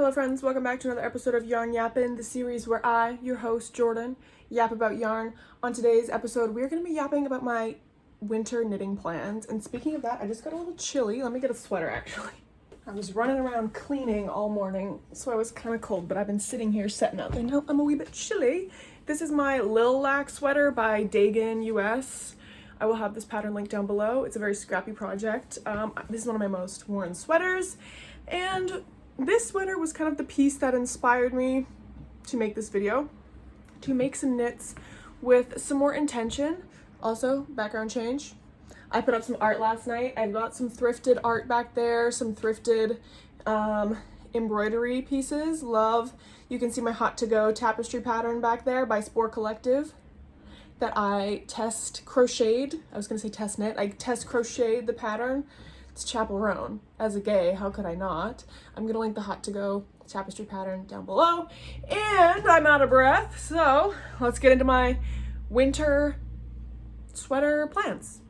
Hello friends, welcome back to another episode of Yarn Yapping, the series where I, your host Jordan, yap about yarn. On today's episode, we're going to be yapping about my winter knitting plans. And speaking of that, I just got a little chilly. Let me get a sweater actually. I was running around cleaning all morning, so I was kind of cold, but I've been sitting here setting up and now I'm a wee bit chilly. This is my Lil Lac sweater by DegenUS. I will have this pattern linked down below. It's a very scrappy project. This is one of my most worn sweaters, and this sweater was kind of the piece that inspired me to make this video, to make some knits with some more intention. Also, background change. I put up some art last night. I've got some thrifted art back there, some thrifted embroidery pieces. Love. You can see my hot to go tapestry pattern back there by Spore Collective that I test crocheted. I was gonna say test knit. I test crocheted the pattern. It's chaperone. As a gay, how could I not? I'm gonna link the hot to go tapestry pattern down below. And I'm out of breath, so let's get into my winter sweater plans.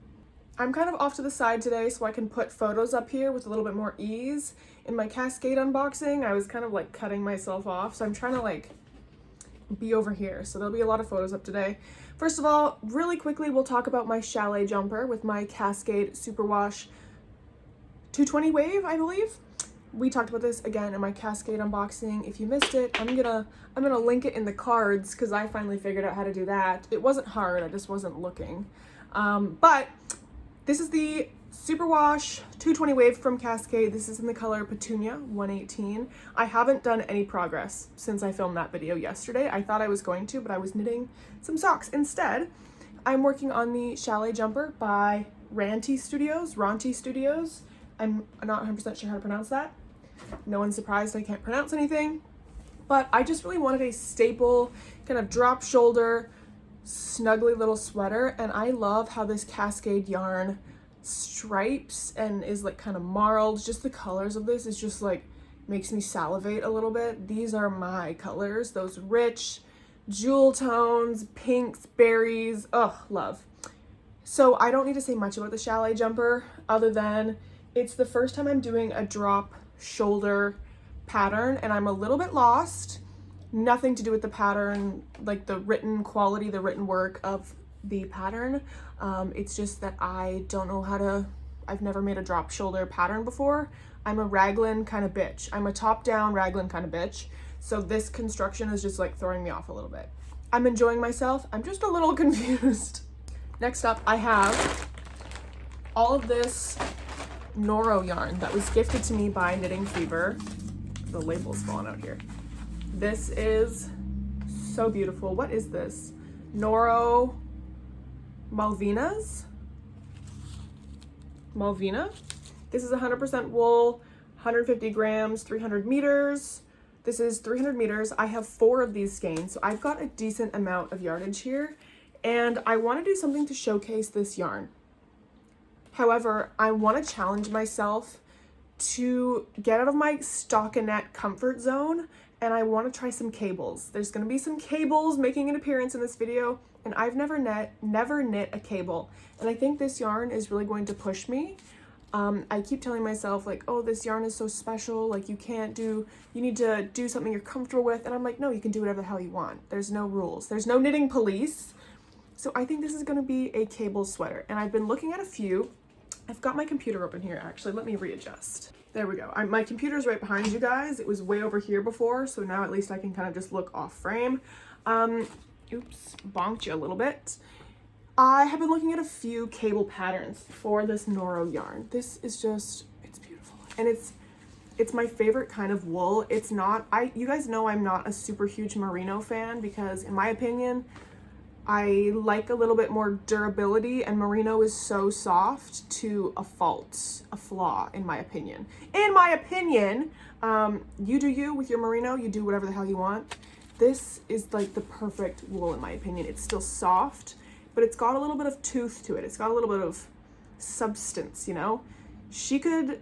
I'm kind of off to the side today so I can put photos up here with a little bit more ease. In my Cascade unboxing, I was kind of like cutting myself off, so I'm trying to like be over here. So there'll be a lot of photos up today. First of all, really quickly, we'll talk about my chalet jumper with my Cascade Superwash 220 wave, I believe. We talked about this again in my Cascade unboxing. If you missed it, I'm gonna link it in the cards because I finally figured out how to do that. It wasn't hard, I just wasn't looking. But this is the Superwash 220 wave from Cascade. This is in the color Petunia 118. I haven't done any progress since I filmed that video yesterday. I thought I was going to, but I was knitting some socks instead. I'm working on the chalet jumper by Ranti Studios. I'm not 100% sure how to pronounce that. No one's surprised I can't pronounce anything. But I just really wanted a staple, kind of drop shoulder, snuggly little sweater. And I love how this Cascade yarn stripes and is like kind of marled. Just the colors of this is just like, makes me salivate a little bit. These are my colors, those rich jewel tones, pinks, berries. Oh, love. So I don't need to say much about the chalet jumper other than it's the first time I'm doing a drop shoulder pattern and I'm a little bit lost. Nothing to do with the pattern, like the written quality, the written work of the pattern. It's just that I don't know how to, I've never made a drop shoulder pattern before. I'm a raglan kind of bitch. I'm a top down raglan kind of bitch. So this construction is just like throwing me off a little bit. I'm enjoying myself. I'm just a little confused. Next up, I have all of this Noro yarn that was gifted to me by Knitting Fever. The label's falling out here. This is so beautiful. What is this? Noro Malvina? This is 100% wool, 150 grams, 300 meters. This is 300 meters. I have 4 of these skeins, so I've got a decent amount of yardage here, and I want to do something to showcase this yarn. However, I want to challenge myself to get out of my stockinette comfort zone, and I want to try some cables. There's going to be some cables making an appearance in this video, and I've never knit a cable, and I think this yarn is really going to push me. I keep telling myself like, oh, this yarn is so special, like you need to do something you're comfortable with, and I'm like, no, you can do whatever the hell you want. There's no rules. There's no knitting police. So I think this is going to be a cable sweater, and I've been looking at a few. I've got my computer open here, actually. Let me readjust. There we go. My computer's right behind you guys. It was way over here before, so now at least I can kind of just look off frame. Oops, bonked you a little bit. I have been looking at a few cable patterns for this Noro yarn. This is just, it's beautiful. And it's my favorite kind of wool. It's not, you guys know I'm not a super huge merino fan because in my opinion, I like a little bit more durability, and merino is so soft to a flaw, in my opinion. In my opinion, you do you with your merino, you do whatever the hell you want. This is like the perfect wool, in my opinion. It's still soft, but it's got a little bit of tooth to it. It's got a little bit of substance, you know? She'll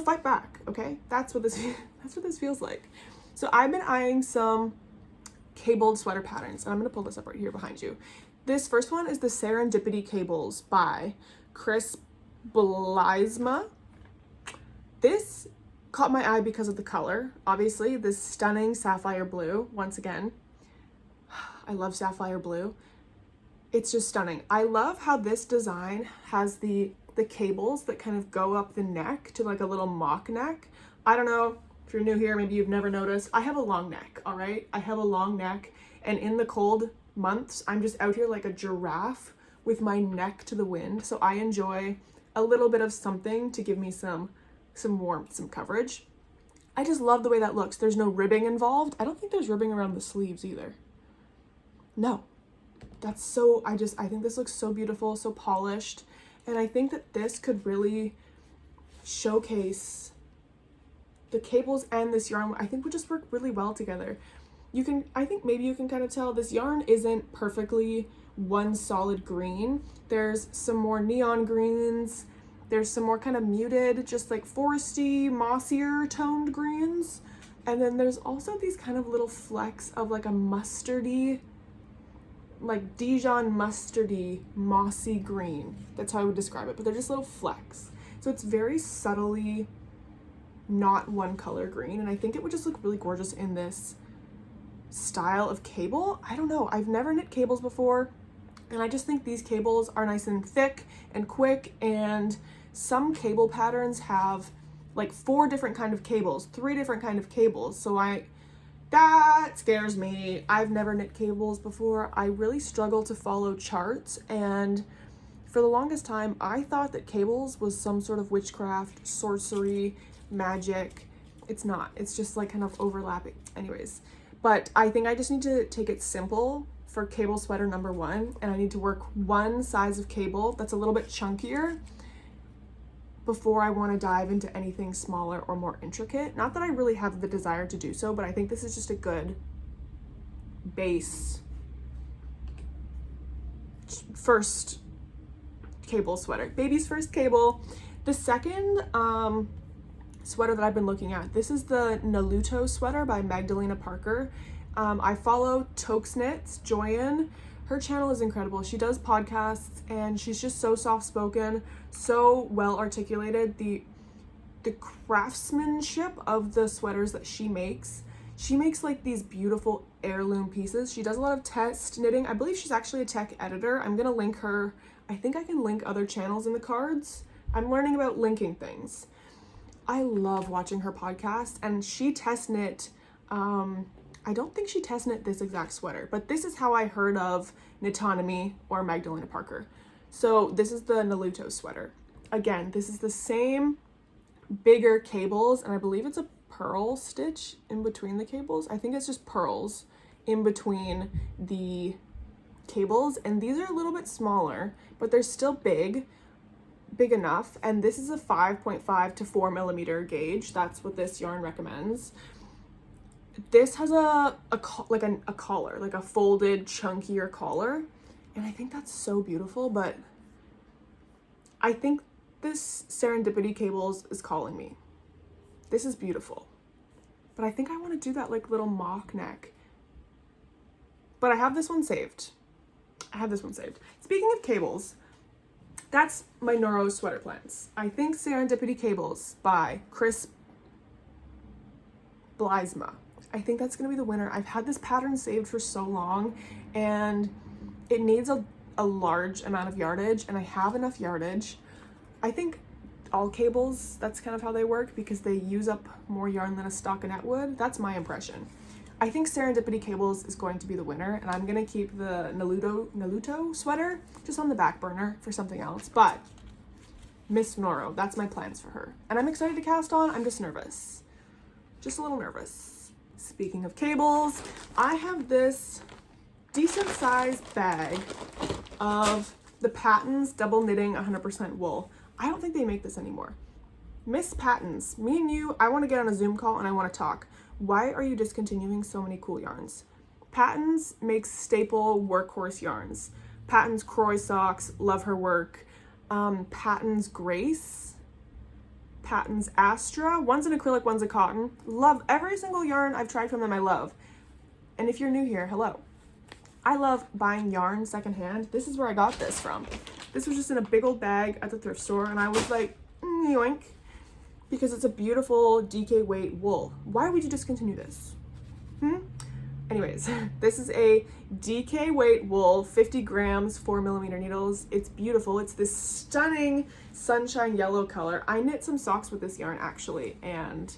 fight back, okay? That's what this feels like. So I've been eyeing some cabled sweater patterns, and I'm gonna pull this up right here behind you. This first one is the Serendipity cables by Bylsma. This caught my eye because of the color. Obviously, this stunning sapphire blue, once again. I love sapphire blue. It's just stunning. I love how this design has the cables that kind of go up the neck to like a little mock neck. I don't know if you're new here, maybe you've never noticed. I have a long neck, all right? I have a long neck, and in the cold months, I'm just out here like a giraffe with my neck to the wind. So I enjoy a little bit of something to give me some warmth, some coverage. I just love the way that looks. There's no ribbing involved. I don't think there's ribbing around the sleeves either. No, that's so, I think this looks so beautiful, so polished. And I think that this could really showcase the cables and this yarn. I think would just work really well together. I think maybe you can kind of tell this yarn isn't perfectly one solid green. There's some more neon greens. There's some more kind of muted, just like foresty, mossier toned greens. And then there's also these kind of little flecks of like a mustardy, like Dijon mustardy, mossy green. That's how I would describe it, but they're just little flecks. So it's very subtly not one color green. And I think it would just look really gorgeous in this style of cable. I don't know, I've never knit cables before, and I just think these cables are nice and thick and quick, and some cable patterns have like 4 different kind of cables, 3 different kind of cables. So that scares me. I've never knit cables before. I really struggle to follow charts, and for the longest time I thought that cables was some sort of witchcraft, sorcery, magic. It's not. It's just like kind of overlapping. Anyways, but I think I just need to take it simple for cable sweater number 1, and I need to work one size of cable that's a little bit chunkier before I want to dive into anything smaller or more intricate. Not that I really have the desire to do so, but I think this is just a good base first cable sweater. Baby's first cable. The second sweater that I've been looking at, this is the Naluto sweater by Magdalena Parker. I follow Tokes Knits, Joyanne. Her channel is incredible. She does podcasts, and she's just so soft-spoken, so well articulated. The craftsmanship of the sweaters that she makes like these beautiful heirloom pieces. She does a lot of test knitting. I believe she's actually a tech editor. I'm gonna link her. I think I can link other channels in the cards. I'm learning about linking things. I love watching her podcast, and she test knit, I don't think she test knit this exact sweater, but this is how I heard of Knitonomy or Magdalena Parker. So this is the Naluto sweater. Again, this is the same bigger cables, and I believe it's a purl stitch in between the cables. I think it's just purls in between the cables, and these are a little bit smaller, but they're still big enough. And this is a 5.5 to 4 millimeter gauge. That's what this yarn recommends. This has a collar, like a folded, chunkier collar, and I think that's so beautiful. But I think this Serendipity cables is calling me. This is beautiful, but I think I want to do that like little mock neck. But I have this one saved. Speaking of cables, that's my Noro sweater plans. I think Serendipity cables by Bylsma. I think that's gonna be the winner. I've had this pattern saved for so long, and it needs a large amount of yardage, and I have enough yardage. I think all cables, that's kind of how they work, because they use up more yarn than a stockinette would. That's my impression. I think Serendipity cables is going to be the winner, and I'm gonna keep the Naluto sweater just on the back burner for something else. But Miss Noro, that's my plans for her, and I'm excited to cast on. I'm just nervous, just a little nervous. Speaking of cables, I have this decent sized bag of the Patons double knitting 100% wool. I don't think they make this anymore. Miss Patons, me and you, I want to get on a Zoom call and I want to talk. Why are you discontinuing so many cool yarns? Patons makes staple workhorse yarns. Patons Croy socks, love her work. Patons Grace, Patons Astra, one's an acrylic, one's a cotton. Love every single yarn I've tried from them, I love. And if you're new here, hello. I love buying yarn secondhand. This is where I got this from. This was just in a big old bag at the thrift store, and I was like, yoink. because it's a beautiful DK weight wool. Why would you discontinue this? Anyways, this is a DK weight wool, 50 grams, 4mm needles. It's beautiful. It's this stunning sunshine yellow color. I knit some socks with this yarn actually and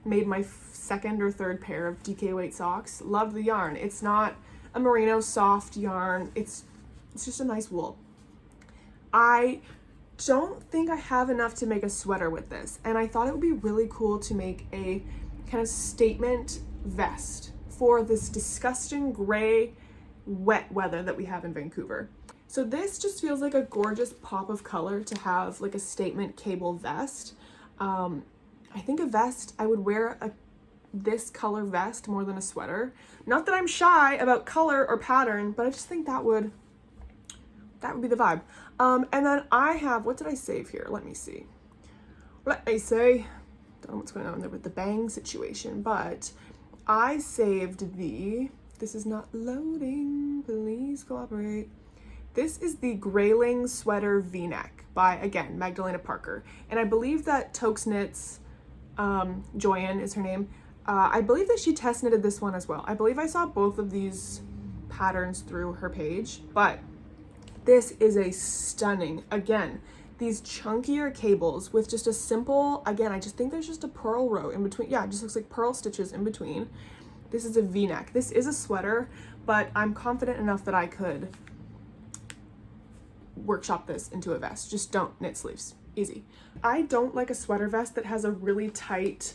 made my second or third pair of DK weight socks. Love the yarn. It's not a merino soft yarn. It's just a nice wool. I don't think I have enough to make a sweater with this, and I thought it would be really cool to make a kind of statement vest for this disgusting gray wet weather that we have in Vancouver. So this just feels like a gorgeous pop of color to have like a statement cable vest. I think a vest, I would wear this color vest more than a sweater. Not that I'm shy about color or pattern, but I just think that would be the vibe. And then I have, what did I save here? Let me see. Don't know what's going on there with the bang situation, but I saved this is not loading, please cooperate. This is the Grayling sweater V-neck by, again, Magdalena Parker. And I believe that Tokes Knits, Joyanne is her name, I believe that she test knitted this one as well. I believe I saw both of these patterns through her page, but this is a stunning, again, these chunkier cables with just a simple, again, I just think there's just a purl row in between. Yeah, it just looks like purl stitches in between. This is a V-neck. This is a sweater, but I'm confident enough that I could workshop this into a vest. Just don't knit sleeves. Easy. I don't like a sweater vest that has a really tight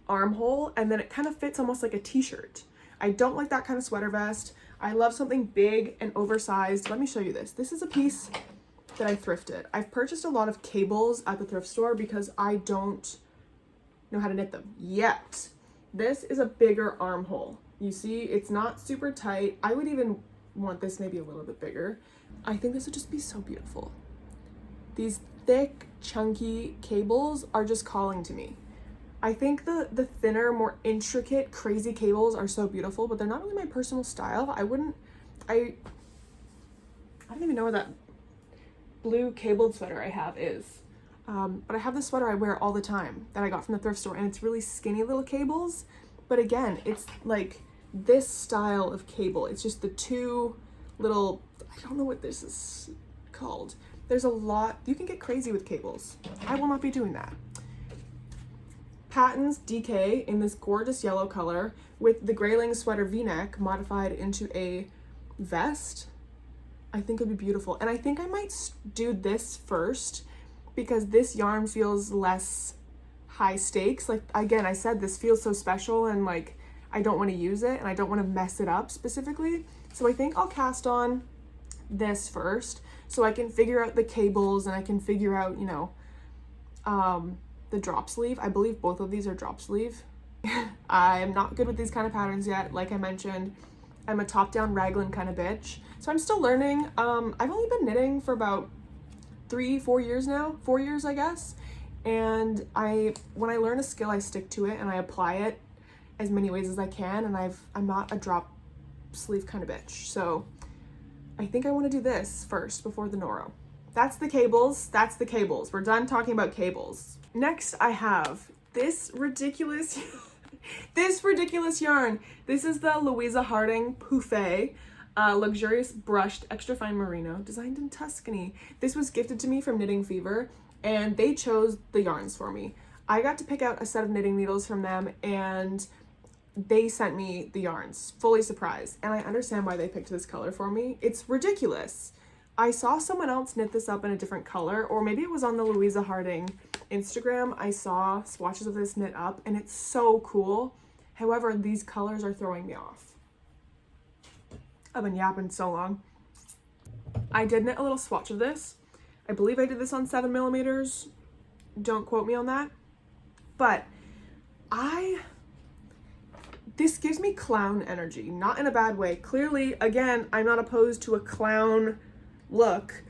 armhole and then it kind of fits almost like a t-shirt. I don't like that kind of sweater vest. I love something big and oversized. Let me show you this. This is a piece that I thrifted. I've purchased a lot of cables at the thrift store because I don't know how to knit them yet. This is a bigger armhole. You see, it's not super tight. I would even want this maybe a little bit bigger. I think this would just be so beautiful. These thick, chunky cables are just calling to me. I think the thinner, more intricate, crazy cables are so beautiful, but they're not really my personal style. I don't even know where that blue cabled sweater I have is. But I have this sweater I wear all the time that I got from the thrift store, and it's really skinny little cables. But again, it's like this style of cable. It's just the two little, I don't know what this is called. There's a lot, you can get crazy with cables. I will not be doing that. Patons DK in this gorgeous yellow color with the Grayling sweater V-neck modified into a vest. I think it'd be beautiful. And I think I might do this first because this yarn feels less high stakes. Like, again, I said this feels so special and like I don't want to use it and I don't want to mess it up specifically. So I think I'll cast on this first so I can figure out the cables and I can figure out, you know, the drop sleeve. I believe both of these are drop sleeve. I'm not good with these kind of patterns yet. Like I mentioned, I'm a top-down raglan kind of bitch. So I'm still learning. I've only been knitting for about 3-4 years now. 4 years, I guess. And when I learn a skill, I stick to it and I apply it as many ways as I can. And I'm not a drop sleeve kind of bitch. So I think I want to do this first before the Noro. That's the cables. That's the cables. We're done talking about cables. Next, I have this ridiculous yarn. This is the Louisa Harding Pouffe, luxurious brushed extra fine merino designed in Tuscany. This was gifted to me from Knitting Fever and they chose the yarns for me. I got to pick out a set of knitting needles from them and they sent me the yarns, fully surprised. And I understand why they picked this color for me. It's ridiculous. I saw someone else knit this up in a different color, or maybe it was on the Louisa Harding Instagram. I saw swatches of this knit up and it's so cool. However, these colors are throwing me off. I've been yapping so long. I did knit a little swatch of this. I believe I did this on 7mm. Don't quote me on that. But this gives me clown energy, not in a bad way. Clearly, again, I'm not opposed to a clown look,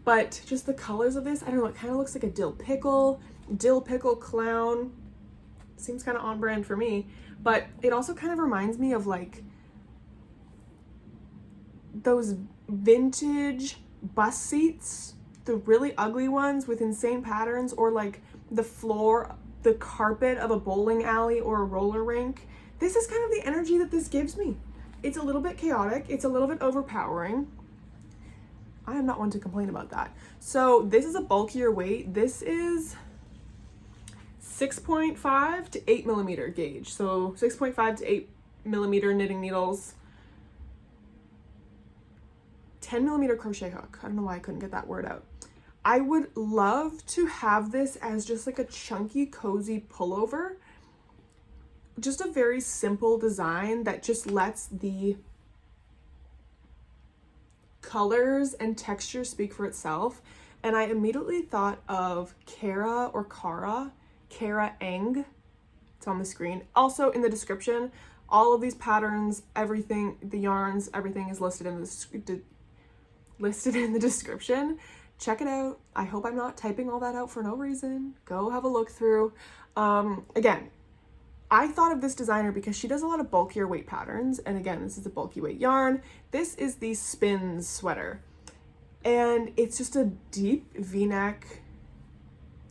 but just the colors of this, I don't know, it kind of looks like a dill pickle clown. Seems kind of on brand for me, but it also kind of reminds me of like those vintage bus seats, the really ugly ones with insane patterns, or like the floor, the carpet of a bowling alley or a roller rink. This is kind of the energy that this gives me. It's a little bit chaotic. It's a little bit overpowering. I am not one to complain about that. So this is a bulkier weight. This is 6.5 to 8 millimeter gauge. So 6.5 to 8 millimeter knitting needles, 10 millimeter crochet hook. I don't know why I couldn't get that word out. I would love to have this as just like a chunky, cozy pullover. Just a very simple design that just lets the colors and texture speak for itself. And I immediately thought of Kara or Kara Eng. It's on the screen. Also in the description, all of these patterns, everything, the yarns, everything is listed in the description. Check it out. I hope I'm not typing all that out for no reason. Go have a look through. Again, I thought of this designer because she does a lot of bulkier weight patterns. And again, this is a bulky weight yarn. This is the Spins sweater. And it's just a deep V-neck.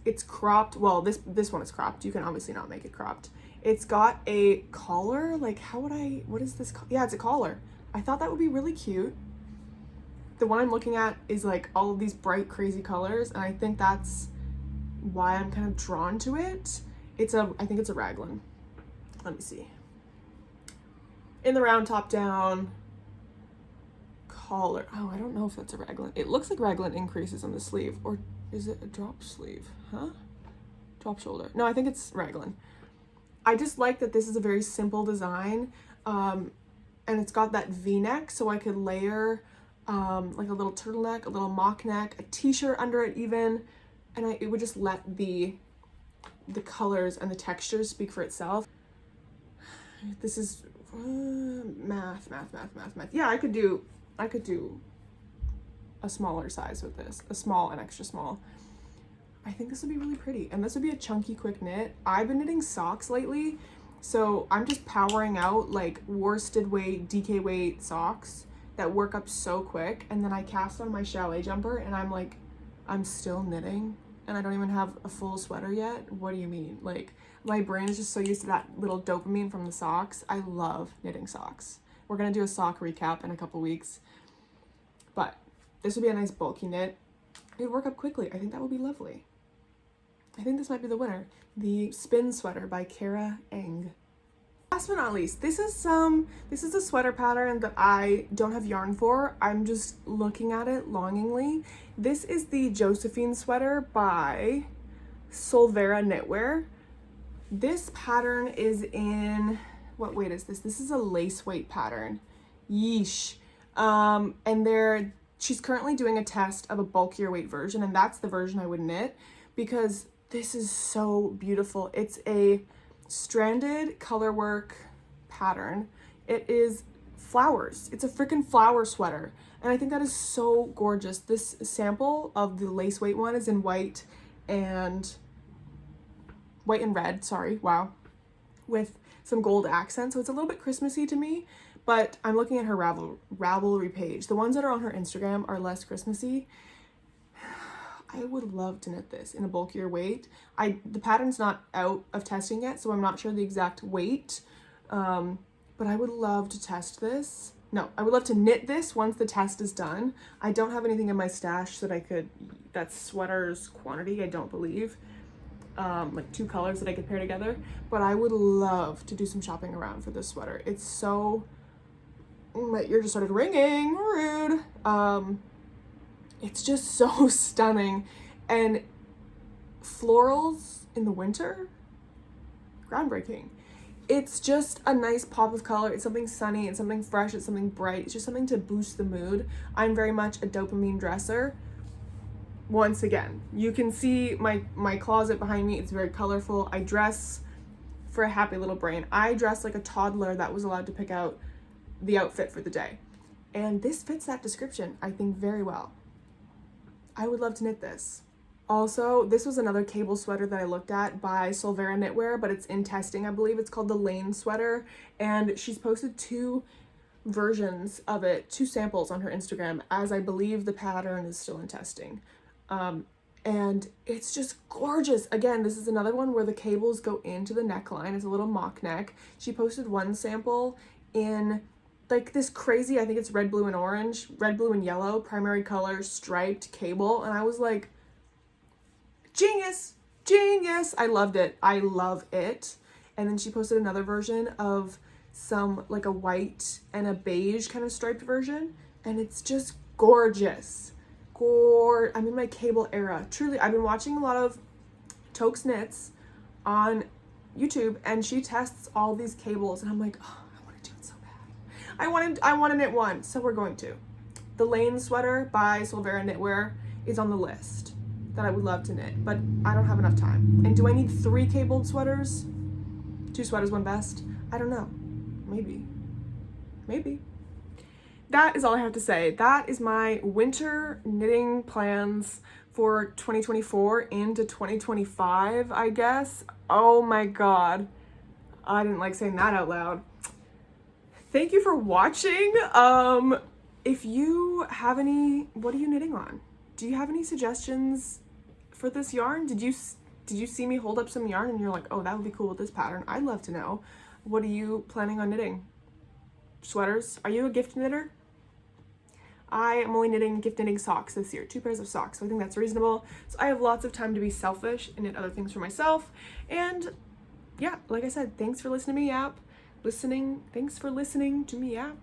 It's cropped. Well, this one is cropped. You can obviously not make it cropped. It's got a collar. Like, what is this? Yeah, it's a collar. I thought that would be really cute. The one I'm looking at is like all of these bright, crazy colors. And I think that's why I'm kind of drawn to it. I think it's a raglan. Let me see. In the round top down collar. Oh, I don't know if that's a raglan. It looks like raglan increases on the sleeve, or is it a drop sleeve? Huh? Drop shoulder. No, I think it's raglan. I just like that this is a very simple design. And it's got that V-neck, so I could layer like a little turtleneck, a little mock neck, a t-shirt under it even, and it would just let the colors and the textures speak for itself. This is math. Yeah, I could do a smaller size with this, a small and extra small. I think this would be really pretty, and this would be a chunky quick knit. I've been knitting socks lately, so I'm just powering out like worsted weight, DK weight socks that work up so quick, and then I cast on my chalet jumper and I'm like, I'm still knitting and I don't even have a full sweater yet. What do you mean? Like, my brain is just so used to that little dopamine from the socks. I love knitting socks. We're gonna do a sock recap in a couple weeks, but this would be a nice bulky knit. It would work up quickly. I think that would be lovely. I think this might be the winner. The Spin Sweater by Kara Eng. Last but not least, this is a sweater pattern that I don't have yarn for. I'm just looking at it longingly. This is the Josephine sweater by Solvora Knitwear. This pattern is in, what weight is this? This is a lace weight pattern. Yeesh. And she's currently doing a test of a bulkier weight version, and that's the version I would knit because this is so beautiful. It's a stranded colorwork pattern. It is flowers. It's a freaking flower sweater, and I think that is so gorgeous. This sample of the lace weight one is in white and red, sorry, wow, with some gold accents, so it's a little bit Christmassy to me. But I'm looking at her Ravelry page. The ones that are on her Instagram are less Christmassy. I would love to knit this in a bulkier weight. The pattern's not out of testing yet, so I'm not sure the exact weight, but I would love to test this. No, I would love to knit this once the test is done. I don't have anything in my stash that's sweater's quantity, I don't believe. Like 2 colors that I could pair together, but I would love to do some shopping around for this sweater. It's so, my ear just started ringing, rude. It's just so stunning, and florals in the winter, groundbreaking. It's just a nice pop of color. It's something sunny, it's something fresh, it's something bright. It's just something to boost the mood. I'm very much a dopamine dresser. Once again, you can see my closet behind me. It's very colorful. I dress for a happy little brain. I dress like a toddler that was allowed to pick out the outfit for the day. And this fits that description, I think, very well. I would love to knit this. Also, this was another cable sweater that I looked at by Solvora Knitwear, but it's in testing, I believe. It's called the Lane sweater, and she's posted 2 versions of it, 2 samples on her Instagram, as I believe the pattern is still in testing. and it's just gorgeous. Again, this is another one where the cables go into the neckline. It's a little mock neck. She posted one sample in like this crazy, I think it's red, blue, and orange, red, blue, and yellow, primary color, striped cable, and I was like, genius, genius. I loved it. I love it. And then she posted another version of some, like a white and a beige kind of striped version, and it's just gorgeous. I'm in my cable era. Truly, I've been watching a lot of Tokes Knits on YouTube, and she tests all these cables, and I'm like, oh, I want to do it so bad. I want to knit one, so we're going to. The Lane sweater by Solvora Knitwear is on the list that I would love to knit, but I don't have enough time. And do I need 3 cabled sweaters? 2 sweaters, 1 vest? I don't know. Maybe. That is all I have to say. That is my winter knitting plans for 2024 into 2025, I guess. Oh my god. I didn't like saying that out loud. Thank you for watching. If you have any, what are you knitting on? Do you have any suggestions for this yarn? Did you see me hold up some yarn and you're like, oh, that would be cool with this pattern? I'd love to know. What are you planning on knitting? Sweaters? Are you a gift knitter? I am only gift knitting socks this year, 2 pairs of socks, so I think that's reasonable. So I have lots of time to be selfish and knit other things for myself. And yeah, like I said, thanks for listening to me yap. Thanks for listening to me yap.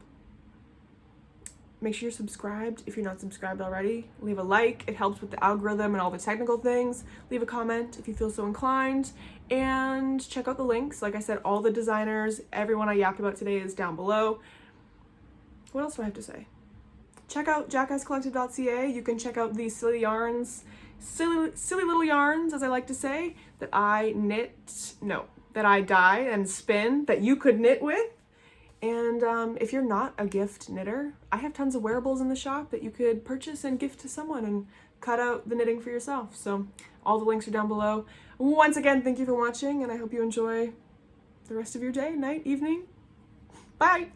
Make sure you're subscribed if you're not subscribed already. Leave a like, it helps with the algorithm and all the technical things. Leave a comment if you feel so inclined. And check out the links. Like I said, all the designers, everyone I yapped about today is down below. What else do I have to say? Check out JackassCollective.ca. You can check out these silly little yarns, as I like to say, that I dye and spin, that you could knit with. And if you're not a gift knitter, I have tons of wearables in the shop that you could purchase and gift to someone and cut out the knitting for yourself. So all the links are down below. Once again, thank you for watching, and I hope you enjoy the rest of your day, night, evening. Bye!